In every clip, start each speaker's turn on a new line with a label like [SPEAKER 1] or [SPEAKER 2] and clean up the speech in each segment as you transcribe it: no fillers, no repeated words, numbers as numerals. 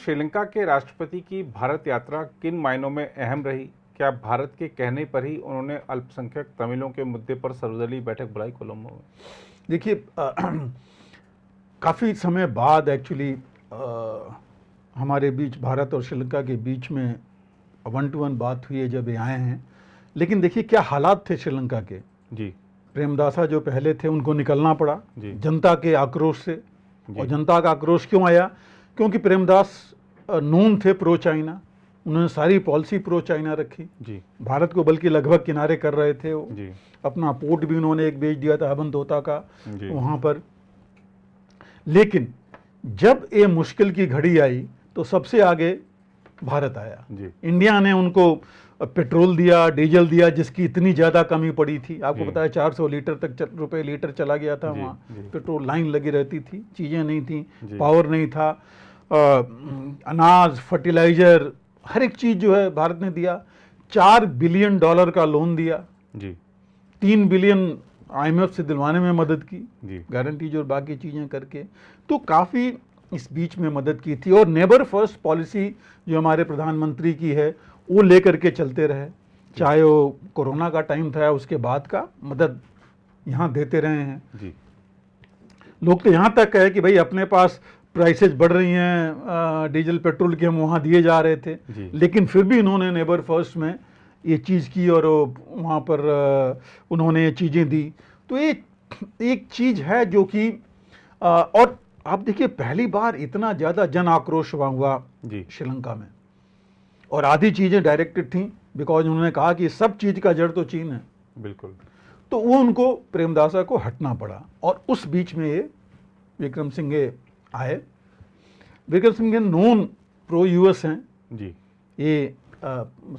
[SPEAKER 1] श्रीलंका के राष्ट्रपति की भारत यात्रा किन मायनों में अहम रही? क्या भारत के कहने पर ही उन्होंने अल्पसंख्यक तमिलों के मुद्दे पर सर्वदलीय बैठक बुलाई कोलंबो में?
[SPEAKER 2] देखिए, काफ़ी समय बाद एक्चुअली हमारे बीच, भारत और श्रीलंका के बीच में 1-to-1 बात हुई है जब ये आए हैं। लेकिन देखिए क्या हालात थे श्रीलंका के।
[SPEAKER 1] जी।
[SPEAKER 2] प्रेमदासा जो पहले थे उनको निकलना पड़ा
[SPEAKER 1] जी।
[SPEAKER 2] जनता के आक्रोश से।
[SPEAKER 1] जी।
[SPEAKER 2] और जनता का आक्रोश क्यों आया? क्योंकि प्रेमदास नून थे, प्रो चाइना। उन्होंने सारी पॉलिसी प्रो चाइना रखी।
[SPEAKER 1] जी।
[SPEAKER 2] भारत को बल्कि लगभग किनारे कर रहे थे वो।
[SPEAKER 1] जी।
[SPEAKER 2] अपना पोर्ट भी उन्होंने एक बेच दिया था हबनतोता का
[SPEAKER 1] जी।
[SPEAKER 2] वहाँ पर। लेकिन जब ये मुश्किल की घड़ी आई तो सबसे आगे भारत आया।
[SPEAKER 1] जी।
[SPEAKER 2] इंडिया ने उनको पेट्रोल दिया, डीजल दिया, जिसकी इतनी ज़्यादा कमी पड़ी थी। आपको पता है 400 लीटर तक रुपए लीटर चला गया था वहाँ। पेट्रोल लाइन लगी रहती थी, चीज़ें नहीं थी, पावर नहीं था, अनाज, फर्टिलाइजर, हर एक चीज़ जो है भारत ने दिया। $4 बिलियन का लोन दिया।
[SPEAKER 1] जी।
[SPEAKER 2] 3 बिलियन IMF से दिलवाने में मदद की,
[SPEAKER 1] गारंटीज
[SPEAKER 2] और बाकी चीज़ें करके। तो काफ़ी इस बीच में मदद की थी। और नेबर फर्स्ट पॉलिसी जो हमारे प्रधानमंत्री की है वो लेकर के चलते रहे, चाहे वो कोरोना का टाइम था, उसके बाद का मदद यहाँ देते रहे हैं।
[SPEAKER 1] जी।
[SPEAKER 2] लोग तो यहाँ तक है कि भाई अपने पास प्राइसेस बढ़ रही हैं डीजल पेट्रोल के, हम वहाँ दिए जा रहे थे, लेकिन फिर भी इन्होंने नेबर फर्स्ट में ये चीज़ की और वहाँ पर उन्होंने ये चीज़ें दी। तो एक चीज़ है जो कि और आप देखिए पहली बार इतना ज़्यादा जन आक्रोश हुआ श्रीलंका में, और आधी चीज़ें डायरेक्टेड थी बिकॉज उन्होंने कहा कि सब चीज़ का जड़ तो चीन है।
[SPEAKER 1] बिल्कुल।
[SPEAKER 2] तो वो उनको प्रेमदासा को हटना पड़ा। और उस बीच में ये विक्रम सिंघे आए। Vikram Singhe non pro US हैं
[SPEAKER 1] जी।
[SPEAKER 2] ये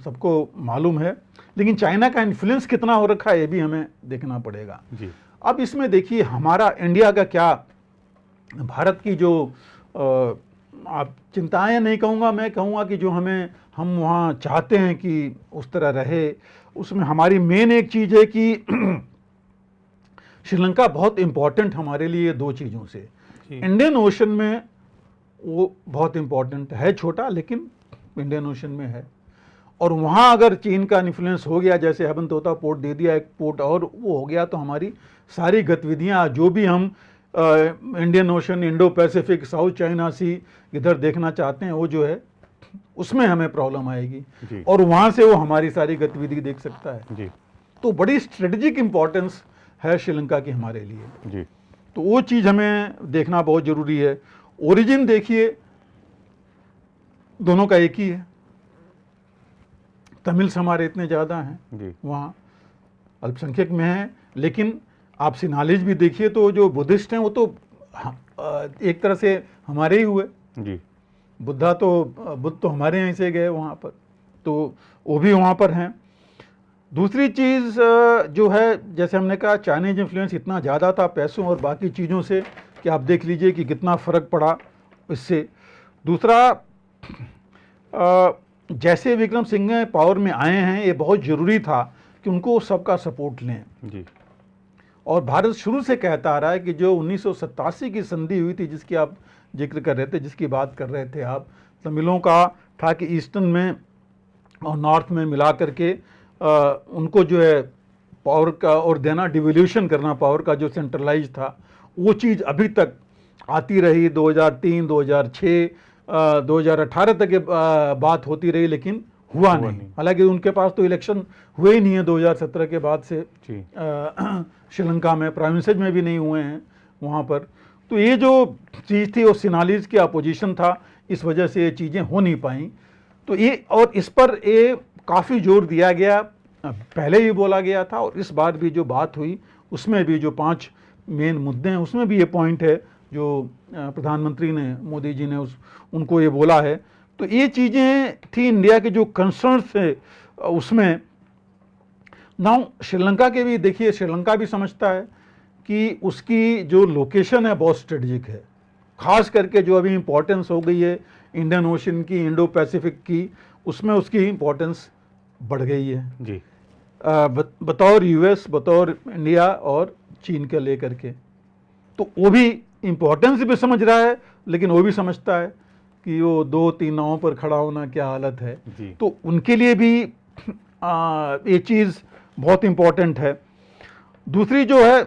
[SPEAKER 2] सबको मालूम है, लेकिन चाइना का इन्फ्लुएंस कितना हो रखा है ये भी हमें देखना पड़ेगा।
[SPEAKER 1] जी।
[SPEAKER 2] अब इसमें देखिए हमारा इंडिया का क्या, भारत की जो आप चिंताएं नहीं कहूँगा, मैं कहूँगा कि जो हम वहाँ चाहते हैं कि उस तरह रहे, उसमें हमारी मेन एक चीज़ है कि श्रीलंका बहुत इम्पॉर्टेंट हमारे लिए दो चीज़ों से। इंडियन ओशन में वो बहुत इम्पॉर्टेंट है, छोटा लेकिन इंडियन ओशन में है। और वहाँ अगर चीन का इन्फ्लुएंस हो गया, जैसे हबनतोता पोर्ट दे दिया एक पोर्ट और वो हो गया, तो हमारी सारी गतिविधियाँ जो भी हम Indian Ocean, Indo Pacific, South China Sea इधर देखना चाहते हैं, वो जो है उसमें हमें प्रॉब्लम आएगी। और वहाँ से वो हमारी सारी गतिविधि देख सकता है
[SPEAKER 1] जी।
[SPEAKER 2] तो बड़ी स्ट्रेटेजिक इम्पोर्टेंस है श्रीलंका की हमारे लिए
[SPEAKER 1] जी।
[SPEAKER 2] तो वो चीज़ हमें देखना बहुत ज़रूरी है। ओरिजिन देखिए दोनों का एक ही है। तमिल्स हमारे इतने ज़्यादा हैं, वहाँ अल्पसंख्यक में हैं, लेकिन आप सिनालिज भी देखिए तो जो बुद्धिस्ट हैं वो तो एक तरह से हमारे ही हुए जी। बुद्ध तो हमारे यहाँ से गए वहाँ पर, तो वो भी वहाँ पर हैं। दूसरी चीज़ जो है, जैसे हमने कहा चाइनीज इन्फ्लुएंस इतना ज़्यादा था पैसों और बाकी चीज़ों से कि आप देख लीजिए कि कितना फ़र्क पड़ा इससे। दूसरा, जैसे विक्रम सिंघे पावर में आए हैं, ये बहुत ज़रूरी था कि उनको सबका सपोर्ट लें जी। और भारत शुरू से कहता आ रहा है कि जो 1987 की संधि हुई थी, जिसकी आप जिक्र कर रहे थे, जिसकी बात कर रहे थे आप, तमिलों का था कि ईस्टर्न में और नॉर्थ में मिला करके उनको जो है पावर का और देना, डिवोल्यूशन करना पावर का, जो सेंट्रलाइज था, वो चीज़ अभी तक आती रही। 2003, 2006, 2018 तक बात होती रही, लेकिन हुआ नहीं। हालांकि उनके पास तो इलेक्शन हुए ही नहीं है 2017 के बाद से श्रीलंका में, प्राइम मिनिस्टर में भी नहीं हुए हैं वहाँ पर। तो ये जो चीज़ थी वो सिनालिज की अपोजिशन था, इस वजह से ये चीज़ें हो नहीं पाई। तो ये, और इस पर ये काफ़ी जोर दिया गया, पहले भी बोला गया था, और इस बार भी जो बात हुई उसमें भी जो 5 मेन मुद्दे हैं उसमें भी ये पॉइंट है जो प्रधानमंत्री ने, मोदी जी ने उनको ये बोला है। तो ये चीज़ें थी इंडिया के जो कंसर्न्स थे उसमें। नाउ श्रीलंका के भी देखिए, श्रीलंका भी समझता है कि उसकी जो लोकेशन है बहुत स्ट्रेटजिक है, खास करके जो अभी इम्पोर्टेंस हो गई है इंडियन ओशन की, इंडो पैसिफिक की, उसमें उसकी इम्पोर्टेंस बढ़ गई है जी। बतौर US, बतौर इंडिया और चीन के लेकर के। तो वो भी इम्पोर्टेंस भी समझ रहा है, लेकिन वो भी समझता है कि वो 2-3 नावों पर खड़ा होना क्या हालत है।
[SPEAKER 1] जी।
[SPEAKER 2] तो उनके लिए भी ये चीज़ बहुत इम्पोर्टेंट है। दूसरी जो है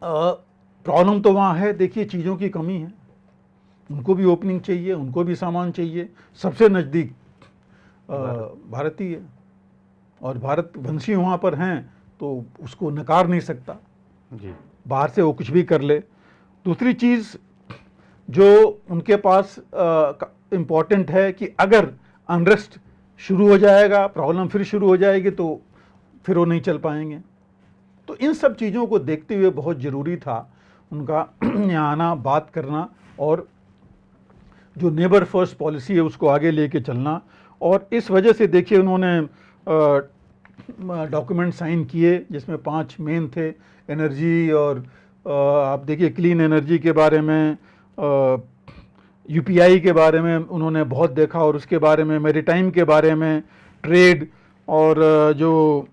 [SPEAKER 2] प्रॉब्लम तो वहाँ है, देखिए चीज़ों की कमी है, उनको भी ओपनिंग चाहिए, उनको भी सामान चाहिए। सबसे नज़दीक भारत ही है, और भारत वंशी वहाँ पर हैं तो उसको नकार नहीं सकता
[SPEAKER 1] जी।
[SPEAKER 2] बाहर से वो कुछ भी कर ले। दूसरी चीज़ जो उनके पास इम्पॉर्टेंट है कि अगर अनरेस्ट शुरू हो जाएगा, प्रॉब्लम फिर शुरू हो जाएगी, तो फिर वो नहीं चल पाएंगे। तो इन सब चीज़ों को देखते हुए बहुत ज़रूरी था उनका यहाँ आना, बात करना, और जो नेबर फर्स्ट पॉलिसी है उसको आगे लेके चलना। और इस वजह से देखिए उन्होंने डॉक्यूमेंट साइन किए जिसमें 5 मेन थे। एनर्जी, और आप देखिए क्लीन एनर्जी के बारे में, यूपीआई के बारे में उन्होंने बहुत देखा, और उसके बारे में मैरीटाइम के बारे में, ट्रेड, और जो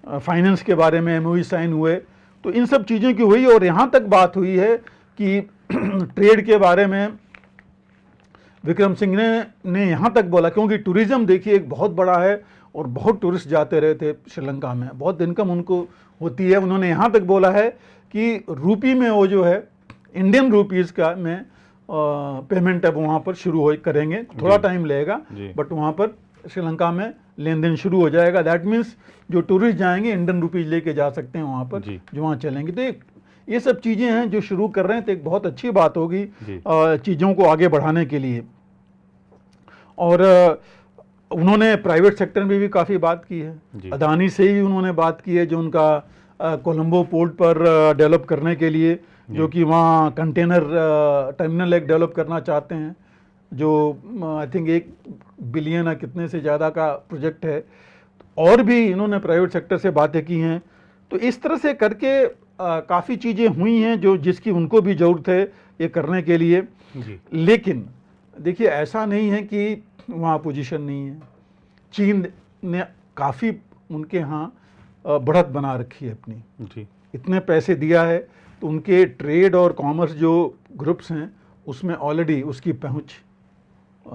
[SPEAKER 2] फाइनेंस के बारे में एमओयू साइन हुए। तो इन सब चीज़ों की हुई, और यहाँ तक बात हुई है कि ट्रेड के बारे में विक्रम सिंह ने यहाँ तक बोला, क्योंकि टूरिज़्म देखिए एक बहुत बड़ा है और बहुत टूरिस्ट जाते रहे थे श्रीलंका में, बहुत इनकम उनको होती है। उन्होंने यहाँ तक बोला है कि रूपी में वो जो है इंडियन रुपीज़ का में पेमेंट अब वहाँ पर शुरू हो करेंगे, थोड़ा टाइम लगेगा, बट वहाँ पर श्रीलंका में लेन देन शुरू हो जाएगा। दैट मीन्स जो टूरिस्ट जाएंगे इंडियन रुपीज़ लेके जा सकते हैं वहाँ पर, जो वहाँ चलेंगे। तो ये सब चीज़ें हैं जो शुरू कर रहे हैं, तो एक बहुत अच्छी बात होगी चीज़ों को आगे बढ़ाने के लिए। और उन्होंने प्राइवेट सेक्टर में भी काफ़ी बात की है, अदानी से ही उन्होंने बात की है, जो उनका कोलंबो पोर्ट पर डेवलप करने के लिए, जो कि वहाँ कंटेनर टर्मिनल एक डेवलप करना चाहते हैं, जो आई थिंक 1 बिलियन कितने से ज़्यादा का प्रोजेक्ट है। और भी इन्होंने प्राइवेट सेक्टर से बातें की हैं। तो इस तरह से करके काफ़ी चीज़ें हुई हैं जो जिसकी उनको भी ज़रूरत है ये करने के लिए। लेकिन देखिए ऐसा नहीं है कि वहाँ पोजीशन नहीं है। चीन ने काफ़ी उनके यहाँ बढ़त बना रखी है अपनी, इतने पैसे दिया है, तो उनके ट्रेड और कॉमर्स जो ग्रुप्स हैं उसमें ऑलरेडी उसकी पहुँच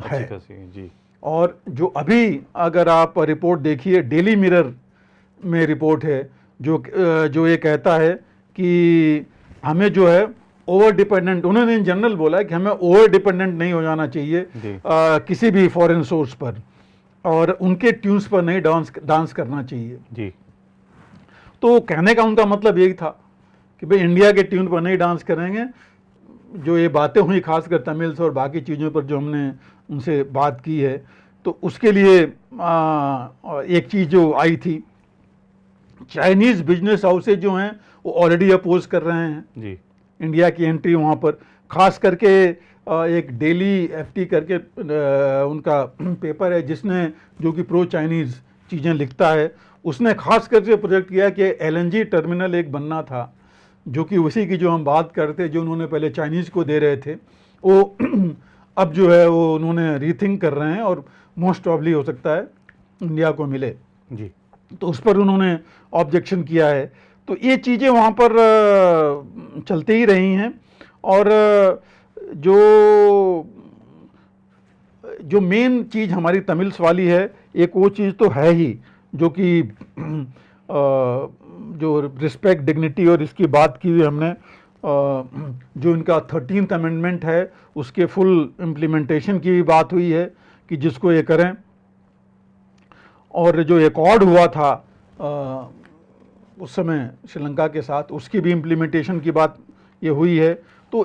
[SPEAKER 2] है।
[SPEAKER 1] जी।
[SPEAKER 2] और जो अभी अगर आप रिपोर्ट देखिए, डेली मिरर में रिपोर्ट है जो ये कहता है कि हमें जो है ओवर डिपेंडेंट, उन्होंने इन जनरल बोला है कि हमें ओवर डिपेंडेंट नहीं हो जाना चाहिए किसी भी फॉरेन सोर्स पर, और उनके ट्यून्स पर नहीं डांस करना चाहिए
[SPEAKER 1] जी।
[SPEAKER 2] तो कहने का उनका मतलब यही था कि भाई इंडिया के ट्यून पर नहीं डांस करेंगे। जो ये बातें हुई खासकर तमिल्स और बाकी चीज़ों पर जो हमने उनसे बात की है, तो उसके लिए एक चीज़ जो आई थी, चाइनीज़ बिजनेस हाउसेज जो हैं वो ऑलरेडी अपोज कर रहे हैं
[SPEAKER 1] जी
[SPEAKER 2] इंडिया की एंट्री वहाँ पर। खास करके एक डेली एफटी करके उनका पेपर है जिसने, जो कि प्रो चाइनीज़ चीज़ें लिखता है, उसने खास करके प्रोजेक्ट किया कि एलएनजी टर्मिनल एक बनना था, जो कि उसी की जो हम बात करते, जो उन्होंने पहले चाइनीज़ को दे रहे थे, वो अब जो है वो उन्होंने रीथिंक कर रहे हैं, और मोस्ट प्रॉब्ली हो सकता है इंडिया को मिले
[SPEAKER 1] जी।
[SPEAKER 2] तो उस पर उन्होंने ऑब्जेक्शन किया है। तो ये चीज़ें वहाँ पर चलते ही रही हैं। और जो मेन चीज़ हमारी तमिल्स वाली है, एक वो चीज़ तो है ही जो कि जो रिस्पेक्ट, डिग्निटी और इसकी बात की हुई हमने, जो इनका 13th अमेंडमेंट है उसके फुल इम्प्लीमेंटेशन की भी बात हुई है कि जिसको ये करें। और जो एकॉर्ड हुआ था उस समय श्रीलंका के साथ, उसकी भी इम्प्लीमेंटेशन की बात ये हुई है। तो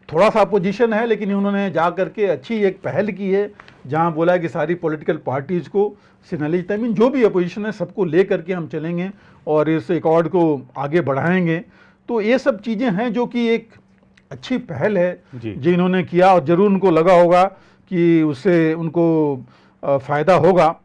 [SPEAKER 2] थोड़ा सा अपोजिशन है, लेकिन उन्होंने जा करके अच्छी एक पहल की है, जहाँ बोला कि सारी पॉलिटिकल पार्टीज़ को सिग्नलाइज, आई मीन जो भी अपोजिशन है सबको ले करके हम चलेंगे और इस एकॉर्ड को आगे बढ़ाएंगे। तो ये सब चीज़ें हैं जो कि एक अच्छी पहल है जो इन्होंने किया, और ज़रूर उनको लगा होगा कि उससे उनको फ़ायदा होगा।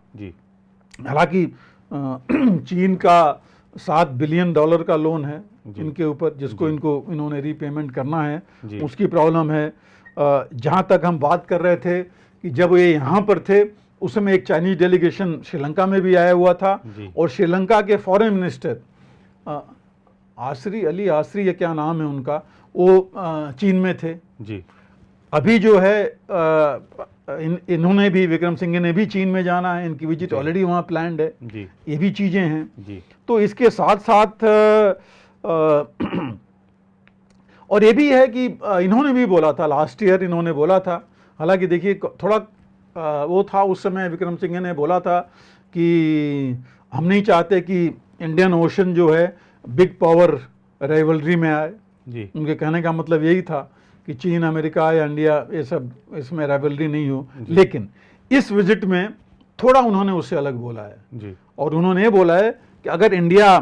[SPEAKER 2] हालांकि चीन का $7 बिलियन का लोन है इनके ऊपर, जिसको इन्होंने रीपेमेंट करना है, उसकी प्रॉब्लम है। जहाँ तक हम बात कर रहे थे कि जब ये यहाँ पर थे उस समय एक चाइनीज डेलीगेशन श्रीलंका में भी आया हुआ था, और श्रीलंका के फॉरेन मिनिस्टर आसरी या क्या नाम है उनका, वो चीन में थे जी। अभी जो है इन्होंने भी, विक्रम सिंघे ने भी चीन में जाना है, इनकी विजिट ऑलरेडी वहाँ प्लान्ड है
[SPEAKER 1] जी।
[SPEAKER 2] ये भी चीज़ें हैं
[SPEAKER 1] जी।
[SPEAKER 2] तो इसके साथ साथ और ये भी है कि इन्होंने भी बोला था लास्ट ईयर, इन्होंने बोला था, हालांकि देखिए थोड़ा वो था उस समय, विक्रम सिंघे ने बोला था कि हम नहीं चाहते कि इंडियन ओशन जो है बिग पावर राइवलरी में आए
[SPEAKER 1] जी।
[SPEAKER 2] उनके कहने का मतलब यही था कि चीन, अमेरिका या इंडिया ये सब इसमें राइवलरी नहीं हो। लेकिन इस विजिट में थोड़ा उन्होंने उससे अलग बोला है
[SPEAKER 1] जी।
[SPEAKER 2] और उन्होंने ये बोला है कि अगर इंडिया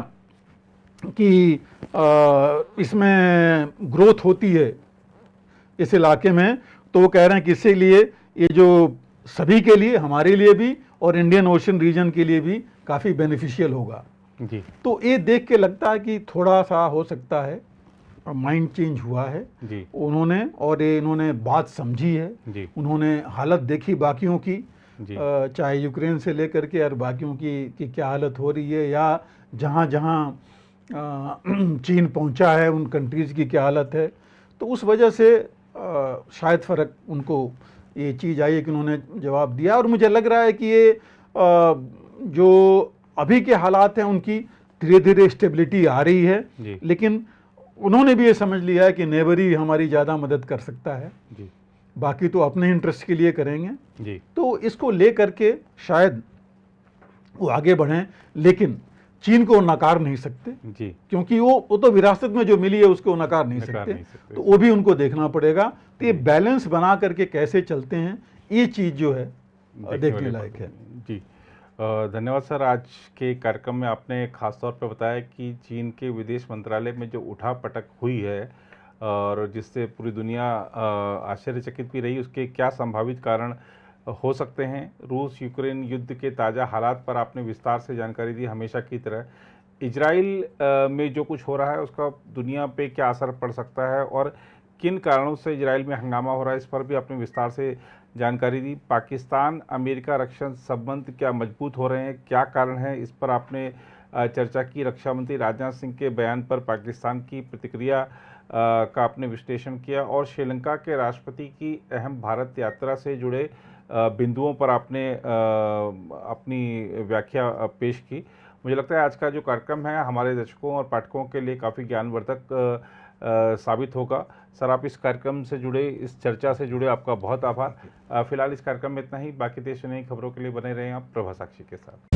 [SPEAKER 2] की इसमें ग्रोथ होती है इस इलाके में, तो वो कह रहे हैं कि इसके लिए ये जो सभी के लिए, हमारे लिए भी और इंडियन ओशन रीजन के लिए भी काफ़ी बेनिफिशियल होगा
[SPEAKER 1] जी।
[SPEAKER 2] तो ये देख के लगता है कि थोड़ा सा हो सकता है माइंड चेंज हुआ है
[SPEAKER 1] जी।
[SPEAKER 2] उन्होंने, और ये इन्होंने बात समझी है
[SPEAKER 1] जी।
[SPEAKER 2] उन्होंने हालत देखी बाकियों की,
[SPEAKER 1] जी।
[SPEAKER 2] चाहे यूक्रेन से लेकर के और बाकियों की क्या हालत हो रही है, या जहाँ जहाँ चीन पहुँचा है उन कंट्रीज़ की क्या हालत है, तो उस वजह से शायद फ़र्क उनको ये चीज़ आई है कि उन्होंने जवाब दिया। और मुझे लग रहा है कि ये जो अभी के हालात हैं उनकी धीरे धीरे स्टेबिलिटी आ रही है, लेकिन उन्होंने भी ये समझ लिया है कि नेबर ही हमारी ज़्यादा मदद कर सकता है
[SPEAKER 1] जी।
[SPEAKER 2] बाकी तो अपने इंटरेस्ट के लिए करेंगे
[SPEAKER 1] जी।
[SPEAKER 2] तो इसको ले करके शायद वो आगे बढ़ें, लेकिन चीन को नकार नहीं सकते
[SPEAKER 1] जी।
[SPEAKER 2] क्योंकि वो तो विरासत में जो मिली है उसको नकार नहीं सकते, तो वो भी उनको देखना पड़ेगा। तो ये बैलेंस बना करके कैसे चलते हैं, ये चीज़ जो है देखने लायक है।
[SPEAKER 1] जी, धन्यवाद सर। आज के कार्यक्रम में आपने खास तौर पे बताया कि चीन के विदेश मंत्रालय में जो उठापटक हुई है और जिससे पूरी दुनिया आश्चर्यचकित भी रही, उसके क्या संभावित कारण हो सकते हैं। रूस यूक्रेन युद्ध के ताज़ा हालात पर आपने विस्तार से जानकारी दी, हमेशा की तरह। इजराइल में जो कुछ हो रहा है उसका दुनिया पे क्या असर पड़ सकता है और किन कारणों से इजराइल में हंगामा हो रहा है, इस पर भी आपने विस्तार से जानकारी दी। पाकिस्तान अमेरिका रक्षा संबंध क्या मजबूत हो रहे हैं, क्या कारण है, इस पर आपने चर्चा की। रक्षा मंत्री राजनाथ सिंह के बयान पर पाकिस्तान की प्रतिक्रिया का आपने विश्लेषण किया और श्रीलंका के राष्ट्रपति की अहम भारत यात्रा से जुड़े बिंदुओं पर आपने अपनी व्याख्या पेश की। मुझे लगता है आज का जो कार्यक्रम है हमारे दर्शकों और पाठकों के लिए काफ़ी ज्ञानवर्धक साबित होगा। सर, आप इस कार्यक्रम से जुड़े, इस चर्चा से जुड़े, आपका बहुत आभार। फिलहाल इस कार्यक्रम में इतना ही। बाकी देश और नई खबरों के लिए बने रहें आप प्रभा साक्षी के साथ।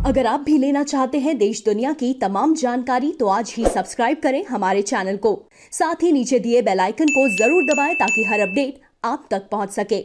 [SPEAKER 3] अगर आप भी लेना चाहते हैं देश दुनिया की तमाम जानकारी तो आज ही सब्सक्राइब करें हमारे चैनल को। साथ ही नीचे दिए बेल आइकन को जरूर दबाएं ताकि हर अपडेट आप तक पहुंच सके।